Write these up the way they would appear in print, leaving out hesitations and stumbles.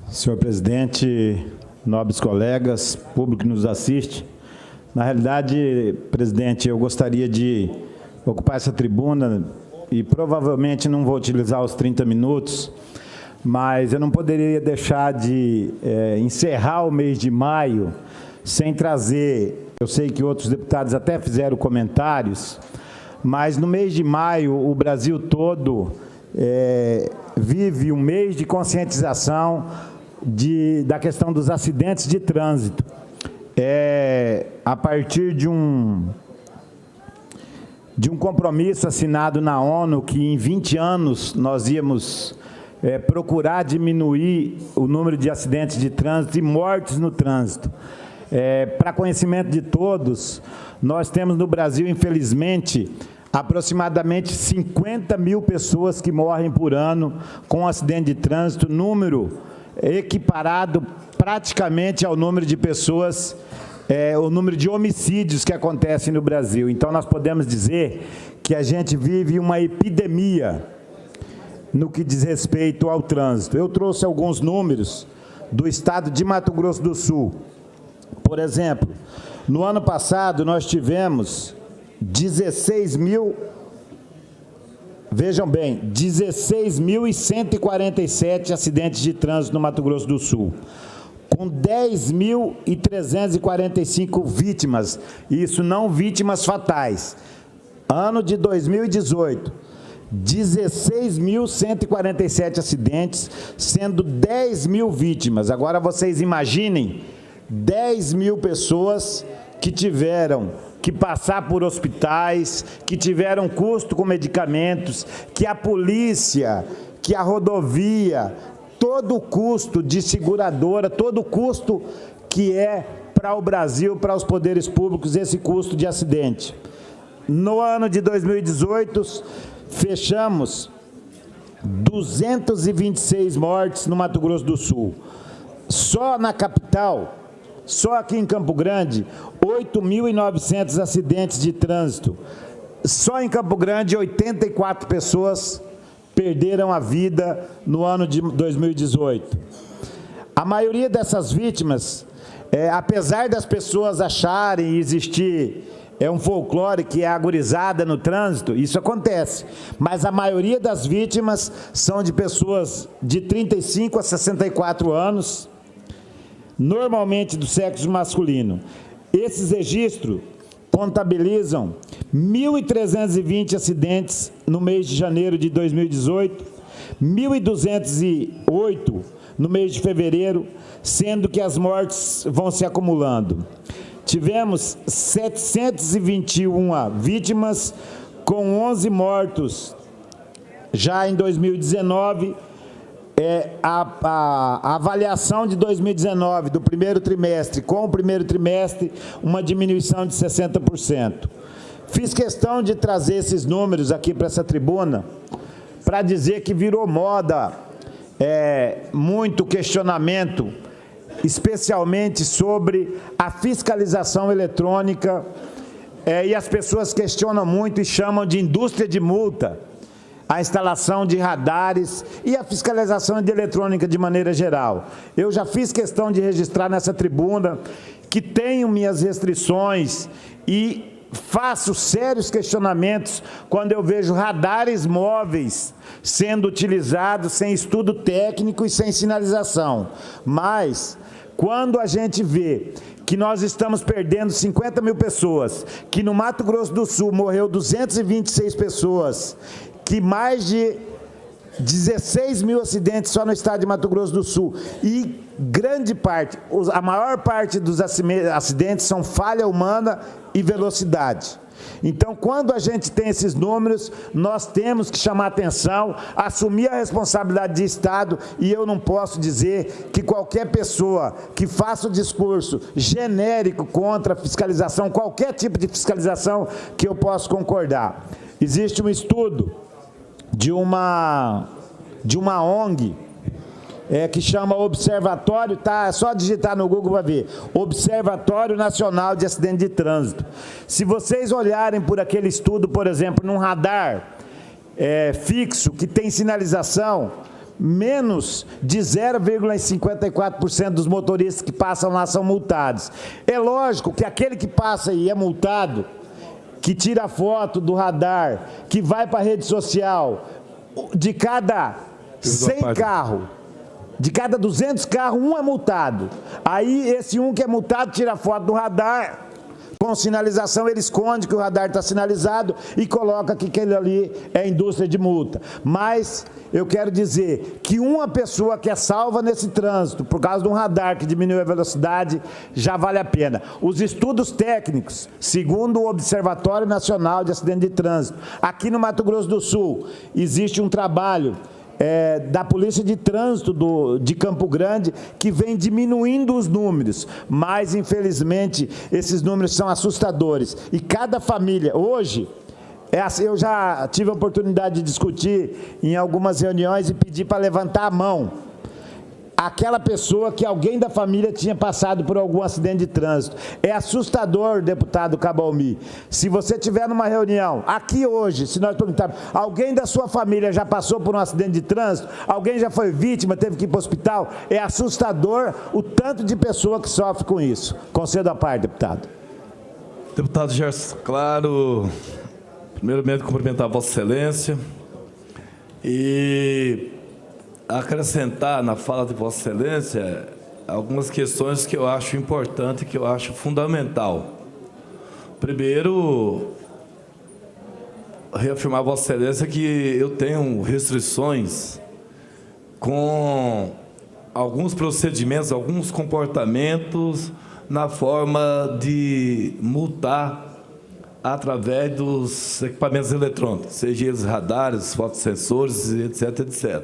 Senhor presidente, nobres colegas, público que nos assiste, na realidade, presidente, eu gostaria de ocupar essa tribuna e provavelmente não vou utilizar os 30 minutos, mas eu não poderia deixar de encerrar o mês de maio sem trazer, eu sei que outros deputados até fizeram comentários, mas no mês de maio o Brasil todo vive um mês de conscientização da questão dos acidentes de trânsito. A partir de um compromisso assinado na ONU, que em 20 anos nós íamos procurar diminuir o número de acidentes de trânsito e mortes no trânsito. Para conhecimento de todos, nós temos no Brasil, infelizmente, aproximadamente 50 mil pessoas que morrem por ano com acidente de trânsito, número equiparado praticamente ao número de pessoas, o número de homicídios que acontecem no Brasil. Então, nós podemos dizer que a gente vive uma epidemia no que diz respeito ao trânsito. Eu trouxe alguns números do estado de Mato Grosso do Sul. Por exemplo, no ano passado, nós tivemos 16.147 acidentes de trânsito no Mato Grosso do Sul, com 10.345 vítimas, isso não vítimas fatais. Ano de 2018, 16.147 acidentes, sendo 10 mil vítimas. Agora vocês imaginem 10 mil pessoas que tiveram que passar por hospitais, que tiveram custo com medicamentos, que a polícia, que a rodovia, todo o custo de seguradora, todo o custo que para o Brasil, para os poderes públicos, esse custo de acidente. No ano de 2018, fechamos 226 mortes no Mato Grosso do Sul. Só na capital, só aqui em Campo Grande, 8.900 acidentes de trânsito. Só em Campo Grande, 84 pessoas perderam a vida no ano de 2018. A maioria dessas vítimas, apesar das pessoas acharem existir um folclore que é agorizada no trânsito, isso acontece, mas a maioria das vítimas são de pessoas de 35 a 64 anos, normalmente do sexo masculino. Esses registros contabilizam 1.320 acidentes no mês de janeiro de 2018, 1.208 no mês de fevereiro, sendo que as mortes vão se acumulando. Tivemos 721 vítimas, com 11 mortos já em 2019, a avaliação de 2019, do primeiro trimestre, com o primeiro trimestre, uma diminuição de 60%. Fiz questão de trazer esses números aqui para essa tribuna, para dizer que virou moda, muito questionamento, especialmente sobre a fiscalização eletrônica, e as pessoas questionam muito e chamam de indústria de multa a instalação de radares e a fiscalização de eletrônica de maneira geral. Eu já fiz questão de registrar nessa tribuna que tenho minhas restrições e faço sérios questionamentos quando eu vejo radares móveis sendo utilizados sem estudo técnico e sem sinalização. Mas, quando a gente vê que nós estamos perdendo 50 mil pessoas, que no Mato Grosso do Sul morreu 226 pessoas, que mais de 16 mil acidentes só no estado de Mato Grosso do Sul, e grande parte, a maior parte dos acidentes são falha humana e velocidade. Então, quando a gente tem esses números, nós temos que chamar atenção, assumir a responsabilidade de Estado, e eu não posso dizer que qualquer pessoa que faça o discurso genérico contra a fiscalização, qualquer tipo de fiscalização, que eu posso concordar. Existe um estudo de uma ONG, que chama Observatório, é só digitar no Google para ver, Observatório Nacional de Acidente de Trânsito. Se vocês olharem por aquele estudo, por exemplo, num radar fixo, que tem sinalização, menos de 0,54% dos motoristas que passam lá são multados. É lógico que aquele que passa e é multado, que tira foto do radar, que vai para a rede social, de cada 100 carros, de cada 200 carros, um é multado. Aí esse um que é multado tira foto do radar, com sinalização, ele esconde que o radar está sinalizado e coloca que aquele ali é indústria de multa. Mas eu quero dizer que uma pessoa que é salva nesse trânsito por causa de um radar que diminui a velocidade já vale a pena. Os estudos técnicos, segundo o Observatório Nacional de Acidente de Trânsito, aqui no Mato Grosso do Sul, existe um trabalho da Polícia de Trânsito de Campo Grande, que vem diminuindo os números, mas infelizmente esses números são assustadores. E cada família, hoje, eu já tive a oportunidade de discutir em algumas reuniões e pedir para levantar a mão aquela pessoa que alguém da família tinha passado por algum acidente de trânsito. É assustador, deputado Cabalmi. Se você estiver numa reunião, aqui hoje, se nós perguntarmos, alguém da sua família já passou por um acidente de trânsito? Alguém já foi vítima, teve que ir para o hospital? É assustador o tanto de pessoa que sofre com isso. Concedo a parte, deputado. Deputado Gerson Claro, primeiramente cumprimentar a Vossa Excelência e acrescentar na fala de Vossa Excelência algumas questões que eu acho importante, que eu acho fundamental. Primeiro, reafirmar a Vossa Excelência que eu tenho restrições com alguns procedimentos, alguns comportamentos na forma de multar através dos equipamentos eletrônicos, seja eles radares, fotossensores, etc, etc.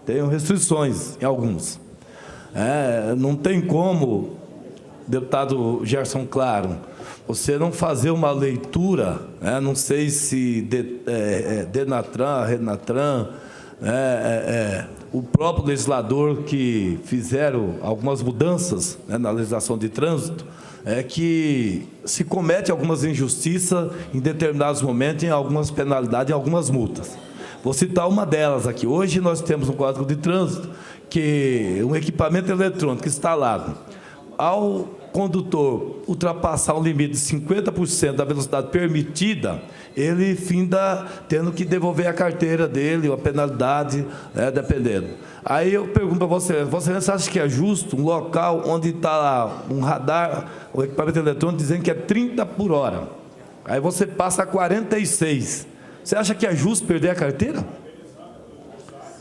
Tenho restrições em alguns. Não tem como, deputado Gerson Claro, você não fazer uma leitura, não sei se Denatran, Renatran, o próprio legislador que fizeram algumas mudanças na legislação de trânsito, que se comete algumas injustiças em determinados momentos, em algumas penalidades, em algumas multas. Vou citar uma delas aqui. Hoje nós temos no Código de Trânsito que um equipamento eletrônico instalado, ao condutor ultrapassar um limite de 50% da velocidade permitida, ele finda tendo que devolver a carteira dele, ou a penalidade, dependendo. Aí eu pergunto para você acha que é justo um local onde está lá um radar, o equipamento eletrônico, dizendo que é 30 por hora, aí você passa a 46, você acha que é justo perder a carteira?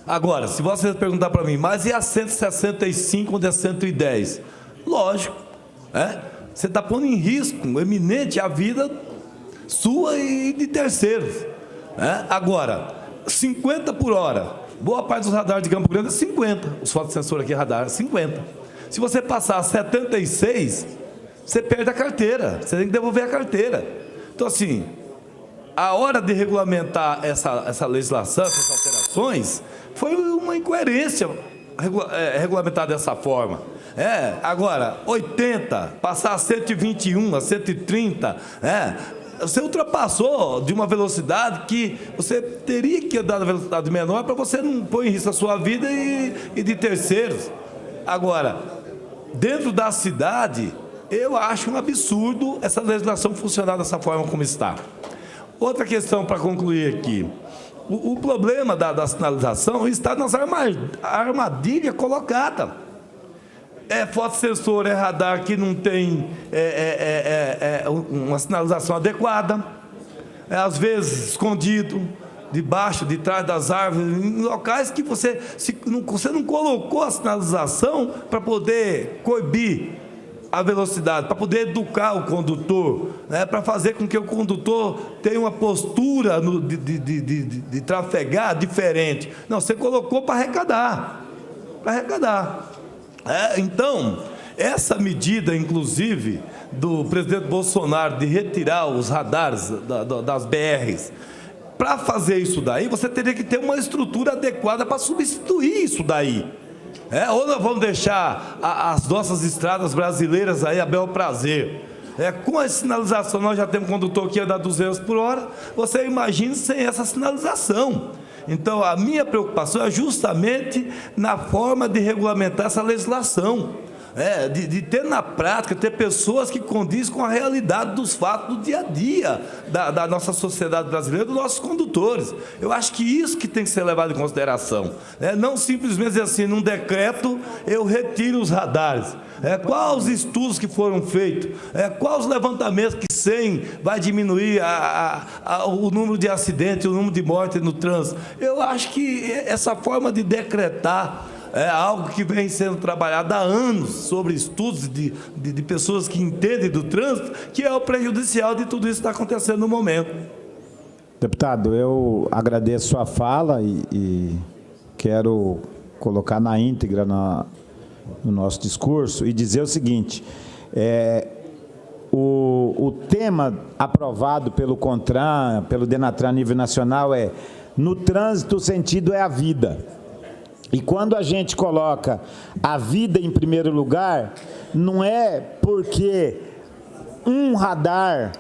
Agora, se você perguntar para mim, mas e a 165 onde é 110? Lógico, você está pondo em risco eminente a vida sua e de terceiros. Agora, 50 por hora, boa parte dos radares de Campo Grande é 50, os fotossensores aqui radar é 50. Se você passar a 76, você perde a carteira, você tem que devolver a carteira. Então, assim, a hora de regulamentar essa legislação, essas alterações, foi uma incoerência regulamentar dessa forma. Agora, 80, passar a 121, a 130, você ultrapassou de uma velocidade que você teria que andar na velocidade menor para você não pôr em risco a sua vida e de terceiros. Agora, dentro da cidade, eu acho um absurdo essa legislação funcionar dessa forma como está. Outra questão para concluir aqui. O problema da sinalização está nas armadilhas colocadas. Fotossensor, radar que não tem uma sinalização adequada, às vezes escondido, debaixo, de trás das árvores, em locais que você não colocou a sinalização para poder coibir a velocidade, para poder educar o condutor, para fazer com que o condutor tenha uma postura de trafegar diferente. Não, você colocou para arrecadar. Então, essa medida, inclusive, do presidente Bolsonaro de retirar os radares das BRs, para fazer isso daí, você teria que ter uma estrutura adequada para substituir isso daí. Ou nós vamos deixar as nossas estradas brasileiras aí a bel prazer. Com a sinalização, nós já temos um condutor que anda 200 por hora, você imagina sem essa sinalização. Então, a minha preocupação é justamente na forma de regulamentar essa legislação. De ter na prática, ter pessoas que condizem com a realidade dos fatos do dia a dia da nossa sociedade brasileira, dos nossos condutores. Eu acho que isso que tem que ser levado em consideração. Não simplesmente assim, num decreto, eu retiro os radares. Quais os estudos que foram feitos? Quais os levantamentos que 100 vai diminuir o número de acidentes, o número de mortes no trânsito? Eu acho que essa forma de decretar é algo que vem sendo trabalhado há anos, sobre estudos de pessoas que entendem do trânsito, que é o prejudicial de tudo isso que está acontecendo no momento. Deputado, eu agradeço sua fala e quero colocar na íntegra no nosso discurso e dizer o seguinte: o tema aprovado pelo CONTRAN, pelo DENATRAN a nível nacional é: no trânsito o sentido é a vida. E quando a gente coloca a vida em primeiro lugar, não é porque um radar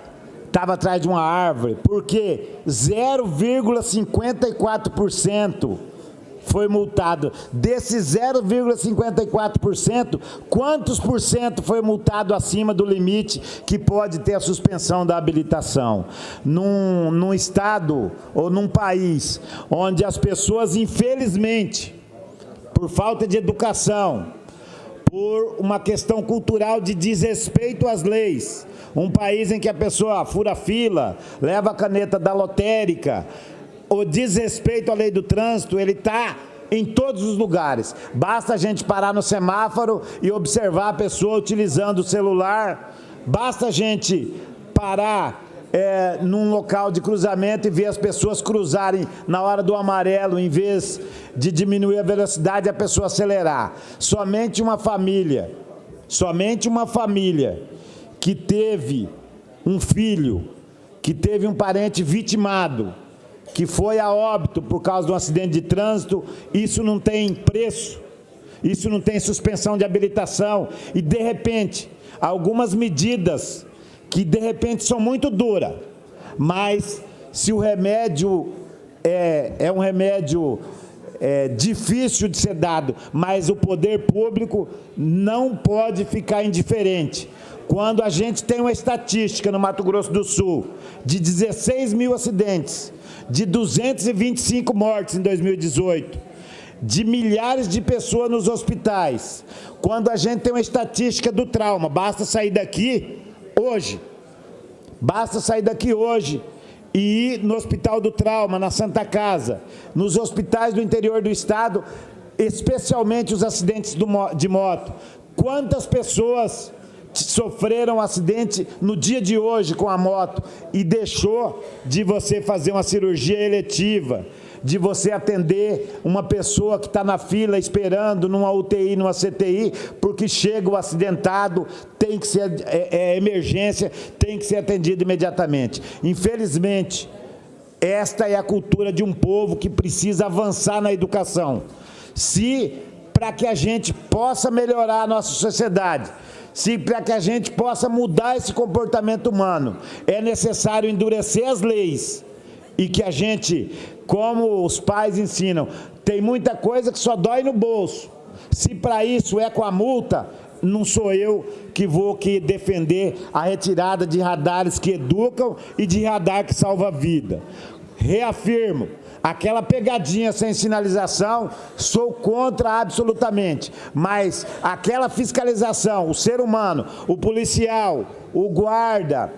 estava atrás de uma árvore, porque 0,54% foi multado. Desses 0,54%, quantos por cento foi multado acima do limite que pode ter a suspensão da habilitação? Num estado ou num país onde as pessoas, infelizmente, por falta de educação, por uma questão cultural de desrespeito às leis, um país em que a pessoa fura fila, leva a caneta da lotérica, o desrespeito à lei do trânsito, ele está em todos os lugares. Basta a gente parar no semáforo e observar a pessoa utilizando o celular, basta a gente parar num local de cruzamento e ver as pessoas cruzarem na hora do amarelo, em vez de diminuir a velocidade, a pessoa acelerar. Somente uma família que teve um filho, que teve um parente vitimado, que foi a óbito por causa de um acidente de trânsito, isso não tem preço, isso não tem suspensão de habilitação. E, de repente, algumas medidas que de repente são muito duras, mas se o remédio é um remédio difícil de ser dado, mas o poder público não pode ficar indiferente. Quando a gente tem uma estatística no Mato Grosso do Sul de 16 mil acidentes, de 225 mortes em 2018, de milhares de pessoas nos hospitais, quando a gente tem uma estatística do trauma, basta sair daqui hoje e ir no Hospital do Trauma, na Santa Casa, nos hospitais do interior do estado, especialmente os acidentes de moto. Quantas pessoas sofreram um acidente no dia de hoje com a moto e deixou de você fazer uma cirurgia eletiva, de você atender uma pessoa que está na fila esperando numa UTI, numa CTI, porque chega o acidentado, tem que ser emergência, tem que ser atendido imediatamente. Infelizmente, esta é a cultura de um povo que precisa avançar na educação. Para que a gente possa melhorar a nossa sociedade, para que a gente possa mudar esse comportamento humano, é necessário endurecer as leis e que a gente, como os pais ensinam, tem muita coisa que só dói no bolso. Se para isso é com a multa, não sou eu que vou defender a retirada de radares que educam e de radar que salva a vida. Reafirmo, aquela pegadinha sem sinalização, sou contra absolutamente, mas aquela fiscalização, o ser humano, o policial, o guarda,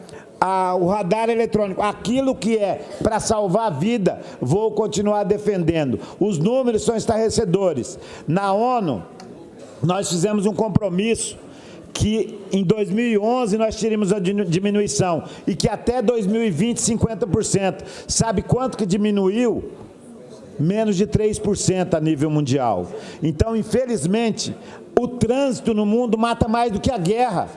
o radar eletrônico, aquilo que é para salvar a vida, vou continuar defendendo. Os números são estarrecedores. Na ONU, nós fizemos um compromisso que em 2011 nós teríamos a diminuição e que até 2020, 50%. Sabe quanto que diminuiu? Menos de 3% a nível mundial. Então, infelizmente, o trânsito no mundo mata mais do que a guerra.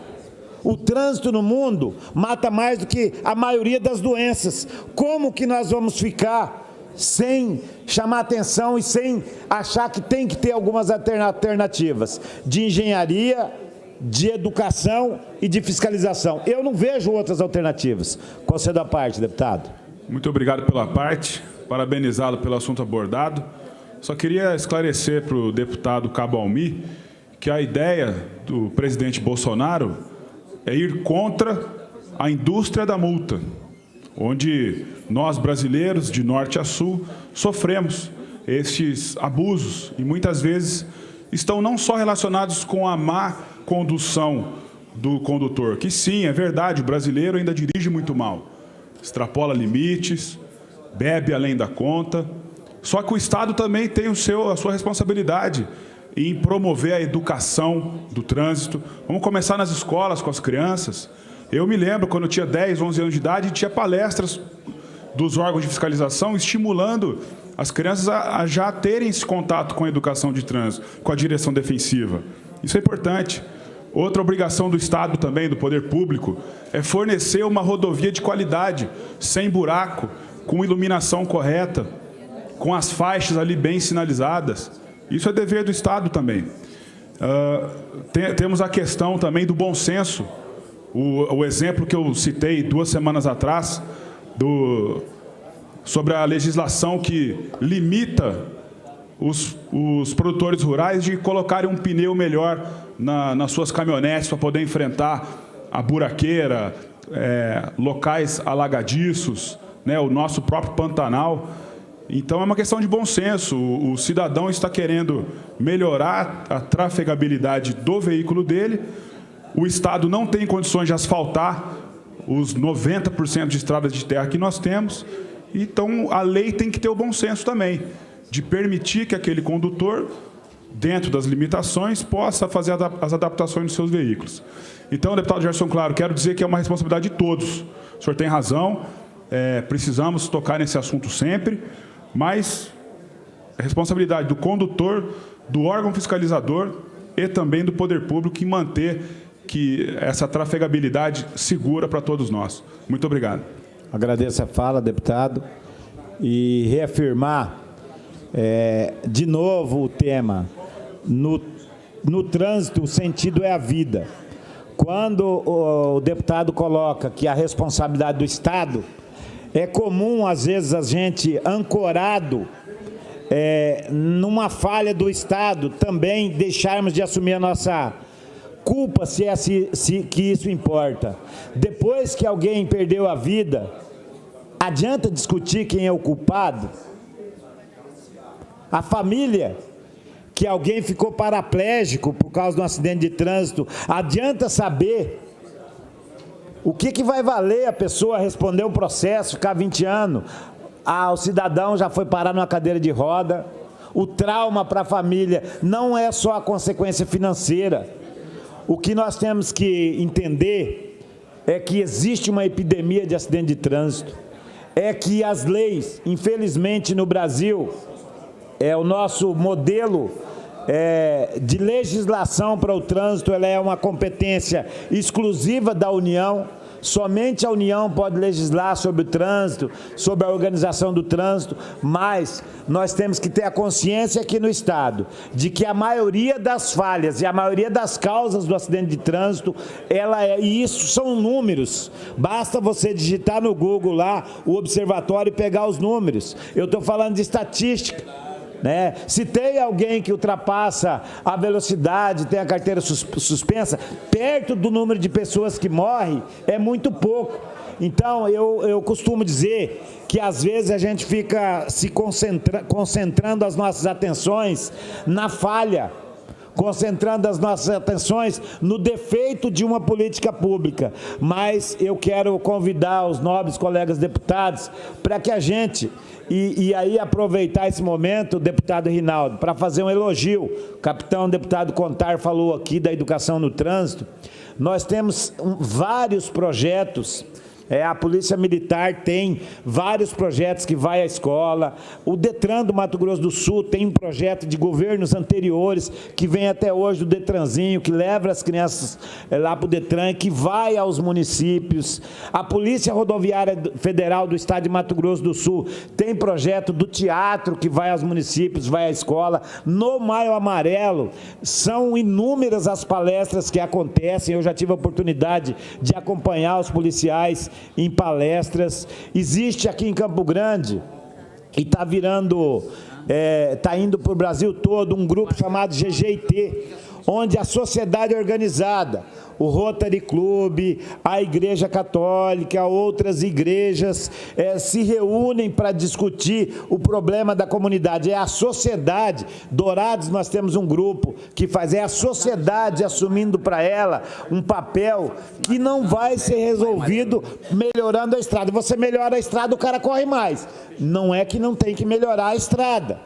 O trânsito no mundo mata mais do que a maioria das doenças. Como que nós vamos ficar sem chamar atenção e sem achar que tem que ter algumas alternativas de engenharia, de educação e de fiscalização? Eu não vejo outras alternativas. Concedo a parte, deputado. Muito obrigado pela parte. parabenizá-lo pelo assunto abordado. Só queria esclarecer para o deputado Cabo Almi que a ideia do presidente Bolsonaro é ir contra a indústria da multa, onde nós, brasileiros, de norte a sul, sofremos estes abusos e, muitas vezes, estão não só relacionados com a má condução do condutor, que sim, é verdade, o brasileiro ainda dirige muito mal, extrapola limites, bebe além da conta, só que o Estado também tem a sua responsabilidade em promover a educação do trânsito. Vamos começar nas escolas com as crianças. Eu me lembro, quando eu tinha 10, 11 anos de idade, tinha palestras dos órgãos de fiscalização estimulando as crianças a já terem esse contato com a educação de trânsito, com a direção defensiva. Isso é importante. Outra obrigação do Estado também, do poder público, é fornecer uma rodovia de qualidade, sem buraco, com iluminação correta, com as faixas ali bem sinalizadas. Isso é dever do Estado também. Temos a questão também do bom senso. O exemplo que eu citei 2 semanas atrás, sobre a legislação que limita os produtores rurais de colocarem um pneu melhor nas suas caminhonetes para poder enfrentar a buraqueira, locais alagadiços, né, o nosso próprio Pantanal. Então, é uma questão de bom senso. O cidadão está querendo melhorar a trafegabilidade do veículo dele. O Estado não tem condições de asfaltar os 90% de estradas de terra que nós temos. Então, a lei tem que ter o bom senso também, de permitir que aquele condutor, dentro das limitações, possa fazer as adaptações dos seus veículos. Então, deputado Gerson Claro, quero dizer que é uma responsabilidade de todos. O senhor tem razão, precisamos tocar nesse assunto sempre, mas é responsabilidade do condutor, do órgão fiscalizador e também do poder público em manter que essa trafegabilidade segura para todos nós. Muito obrigado. Agradeço a fala, deputado, e reafirmar de novo o tema. No trânsito, o sentido é a vida. Quando o deputado coloca que a responsabilidade do Estado, é comum, às vezes, a gente, ancorado numa falha do Estado, também deixarmos de assumir a nossa culpa, que isso importa. Depois que alguém perdeu a vida, adianta discutir quem é o culpado? A família, que alguém ficou paraplégico por causa de um acidente de trânsito, adianta saber o que vai valer a pessoa responder o processo, ficar 20 anos? O cidadão já foi parar numa cadeira de roda. O trauma para a família não é só a consequência financeira. O que nós temos que entender é que existe uma epidemia de acidente de trânsito. É que as leis, infelizmente no Brasil, o nosso modelo de legislação para o trânsito, ela é uma competência exclusiva da União. Somente a União pode legislar sobre o trânsito, sobre a organização do trânsito, mas nós temos que ter a consciência aqui no Estado de que a maioria das falhas e a maioria das causas do acidente de trânsito, e isso são números. Basta você digitar no Google lá o observatório e pegar os números. Eu estou falando de estatística. Se tem alguém que ultrapassa a velocidade, tem a carteira suspensa, perto do número de pessoas que morrem, é muito pouco. Então, eu costumo dizer que às vezes a gente fica se concentrando as nossas atenções na falha, concentrando as nossas atenções no defeito de uma política pública. Mas eu quero convidar os nobres colegas deputados para que a gente... E aí aproveitar esse momento, deputado Rinaldo, para fazer um elogio. O capitão deputado Contar falou aqui da educação no trânsito. Nós temos vários projetos. A Polícia Militar tem vários projetos que vai à escola. O Detran do Mato Grosso do Sul tem um projeto de governos anteriores que vem até hoje do Detranzinho, que leva as crianças lá para o Detran, que vai aos municípios. A Polícia Rodoviária Federal do Estado de Mato Grosso do Sul tem projeto do teatro que vai aos municípios, vai à escola. No Maio Amarelo, são inúmeras as palestras que acontecem. Eu já tive a oportunidade de acompanhar os policiais em palestras. Existe aqui em Campo Grande e está virando, está indo para o Brasil todo um grupo chamado GGIT, onde a sociedade organizada, o Rotary Club, a Igreja Católica, outras igrejas se reúnem para discutir o problema da comunidade. É a sociedade. Dourados, nós temos um grupo que faz, é a sociedade assumindo para ela um papel que não vai ser resolvido melhorando a estrada. Você melhora a estrada, o cara corre mais. Não é que não tem que melhorar a estrada.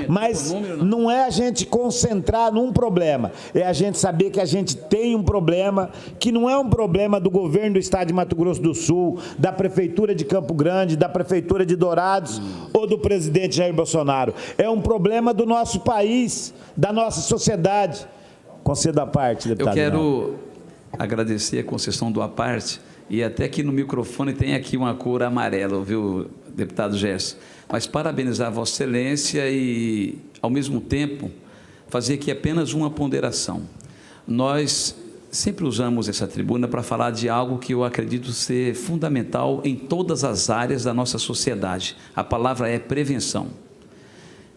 Mas não é a gente concentrar num problema, é a gente saber que a gente tem um problema, que não é um problema do governo do estado de Mato Grosso do Sul, da prefeitura de Campo Grande, da prefeitura de Dourados ou do presidente Jair Bolsonaro. É um problema do nosso país, da nossa sociedade. Conceda a parte, deputado. Eu quero agradecer a concessão do à parte, e até que no microfone tem aqui uma cor amarela, viu, deputado Gerson? Mas parabenizar Vossa Excelência e, ao mesmo tempo, fazer aqui apenas uma ponderação. Nós sempre usamos essa tribuna para falar de algo que eu acredito ser fundamental em todas as áreas da nossa sociedade. A palavra é prevenção.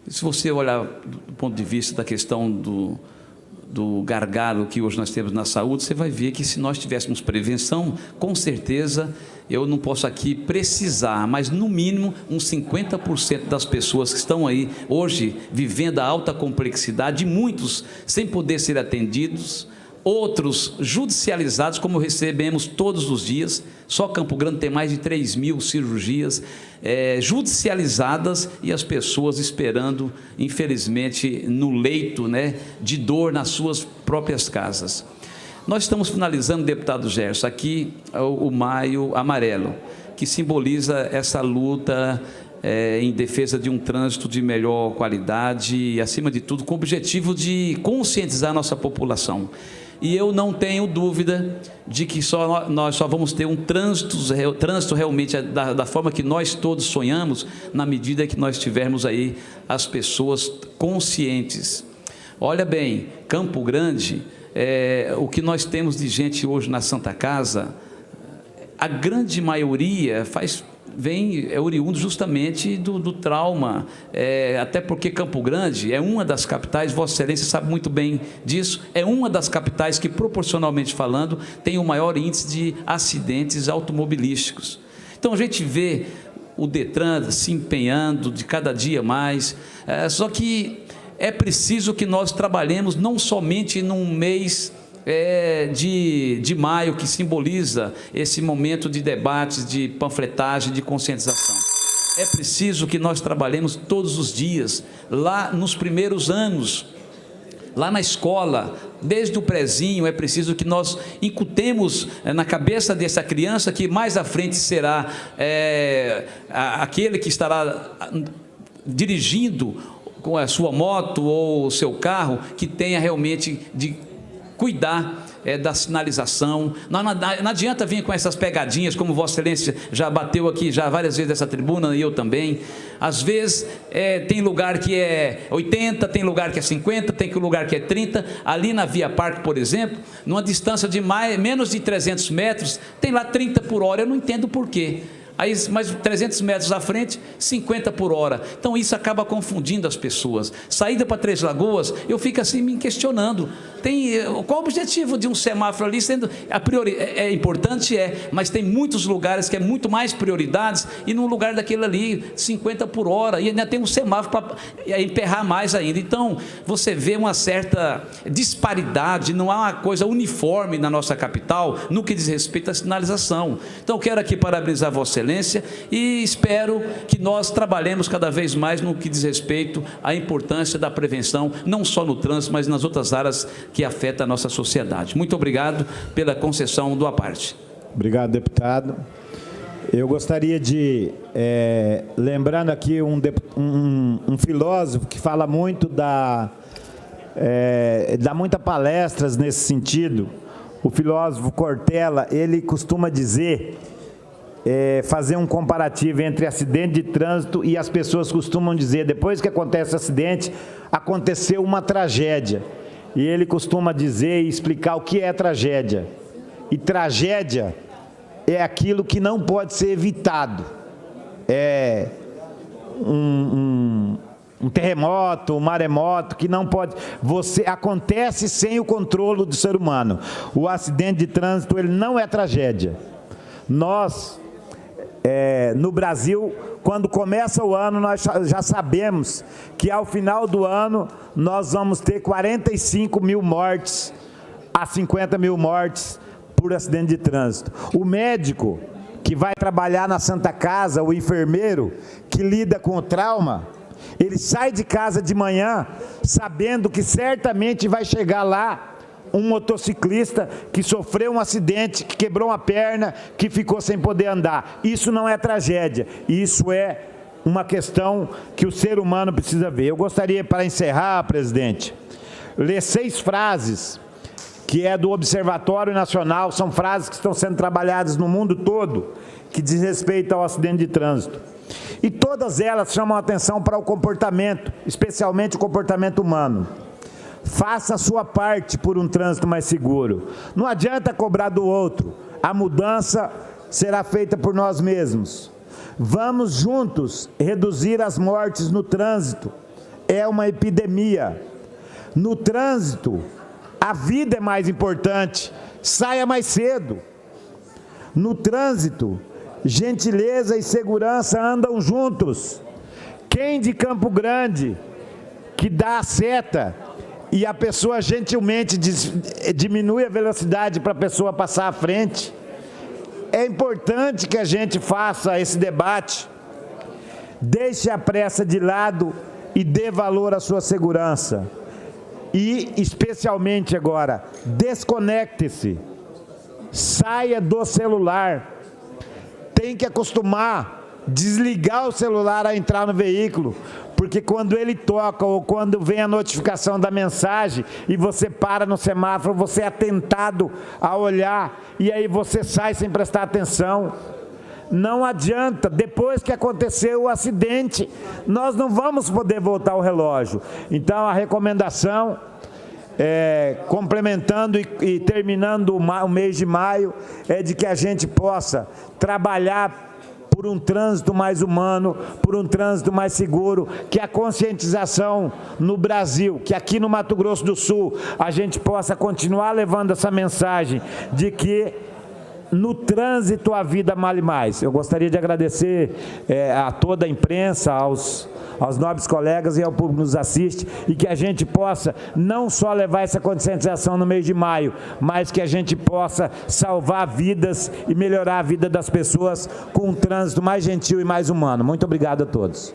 Se você olhar do ponto de vista da questão do gargalo que hoje nós temos na saúde, você vai ver que se nós tivéssemos prevenção, com certeza, eu não posso aqui precisar, mas no mínimo uns 50% das pessoas que estão aí hoje vivendo a alta complexidade, muitos sem poder ser atendidos, outros judicializados, como recebemos todos os dias. Só Campo Grande tem mais de 3.000 cirurgias judicializadas e as pessoas esperando, infelizmente, no leito, né, de dor nas suas próprias casas. Nós estamos finalizando, deputado Gerson, aqui o Maio Amarelo, que simboliza essa luta em defesa de um trânsito de melhor qualidade e, acima de tudo, com o objetivo de conscientizar a nossa população. E eu não tenho dúvida de que nós só vamos ter um trânsito realmente da forma que nós todos sonhamos, na medida que nós tivermos aí as pessoas conscientes. Olha bem, Campo Grande, o que nós temos de gente hoje na Santa Casa, a grande maioria é oriundo justamente do trauma, até porque Campo Grande é uma das capitais, Vossa Excelência sabe muito bem disso, é uma das capitais que, proporcionalmente falando, tem o maior índice de acidentes automobilísticos. Então a gente vê o Detran se empenhando de cada dia mais, só que é preciso que nós trabalhemos não somente num mês de maio, que simboliza esse momento de debates, de panfletagem, de conscientização. É preciso que nós trabalhemos todos os dias, lá nos primeiros anos, lá na escola, desde o prezinho. É preciso que nós incutemos na cabeça dessa criança que mais à frente será aquele que estará dirigindo com a sua moto ou o seu carro, que tenha realmente de cuidar da sinalização. Não adianta vir com essas pegadinhas, como Vossa Excelência já bateu aqui já várias vezes nessa tribuna, e eu também. Às vezes tem lugar que é 80, tem lugar que é 50, tem lugar que é 30. Ali na Via Parque, por exemplo, numa distância de menos de 300 metros, tem lá 30 por hora. Eu não entendo por quê. Aí, mais 300 metros à frente, 50 por hora. Então, isso acaba confundindo as pessoas. Saída para Três Lagoas, eu fico assim me questionando. Qual o objetivo de um semáforo ali? Sendo importante, mas tem muitos lugares que é muito mais prioridades, e num lugar daquele ali, 50 por hora, e ainda tem um semáforo para emperrar mais ainda. Então, você vê uma certa disparidade, não há uma coisa uniforme na nossa capital, no que diz respeito à sinalização. Então, quero aqui parabenizar Vossa Excelência e espero que nós trabalhemos cada vez mais no que diz respeito à importância da prevenção, não só no trânsito, mas nas outras áreas que afetam a nossa sociedade. Muito obrigado pela concessão do à parte. Obrigado, deputado. Eu gostaria de, lembrando aqui um filósofo que fala muito dá muitas palestras nesse sentido, o filósofo Cortella. Ele costuma dizer, fazer um comparativo entre acidente de trânsito, e as pessoas costumam dizer, depois que acontece o acidente, aconteceu uma tragédia. E ele costuma dizer e explicar o que é tragédia. E tragédia é aquilo que não pode ser evitado. um terremoto, um maremoto, que não pode... acontece sem o controle do ser humano. O acidente de trânsito, ele não é tragédia. Nós, no Brasil, quando começa o ano, nós já sabemos que ao final do ano nós vamos ter 45 mil mortes a 50 mil mortes por acidente de trânsito. O médico que vai trabalhar na Santa Casa, o enfermeiro que lida com o trauma, ele sai de casa de manhã sabendo que certamente vai chegar lá um motociclista que sofreu um acidente, que quebrou uma perna, que ficou sem poder andar. Isso não é tragédia, isso é uma questão que o ser humano precisa ver. Eu gostaria, para encerrar, presidente, ler 6 frases, que é do Observatório Nacional, são frases que estão sendo trabalhadas no mundo todo, que diz respeito ao acidente de trânsito. E todas elas chamam a atenção para o comportamento, especialmente o comportamento humano. Faça a sua parte por um trânsito mais seguro. Não adianta cobrar do outro. A mudança será feita por nós mesmos. Vamos juntos reduzir as mortes no trânsito. É uma epidemia. No trânsito, a vida é mais importante. Saia mais cedo. No trânsito, gentileza e segurança andam juntos. Quem de Campo Grande que dá a seta e a pessoa gentilmente diminui a velocidade para a pessoa passar à frente? É importante que a gente faça esse debate. Deixe a pressa de lado e dê valor à sua segurança. E, especialmente agora, desconecte-se. Saia do celular. Tem que acostumar, desligar o celular a entrar no veículo, porque quando ele toca ou quando vem a notificação da mensagem e você para no semáforo, você é tentado a olhar e aí você sai sem prestar atenção. Não adianta, depois que aconteceu o acidente, nós não vamos poder voltar o relógio. Então a recomendação, complementando e terminando o mês de maio, é de que a gente possa trabalhar por um trânsito mais humano, por um trânsito mais seguro, que a conscientização no Brasil, que aqui no Mato Grosso do Sul, a gente possa continuar levando essa mensagem de que no trânsito a vida vale mais. Eu gostaria de agradecer a toda a imprensa, aos nobres colegas e ao público que nos assiste, e que a gente possa não só levar essa conscientização no mês de maio, mas que a gente possa salvar vidas e melhorar a vida das pessoas com um trânsito mais gentil e mais humano. Muito obrigado a todos.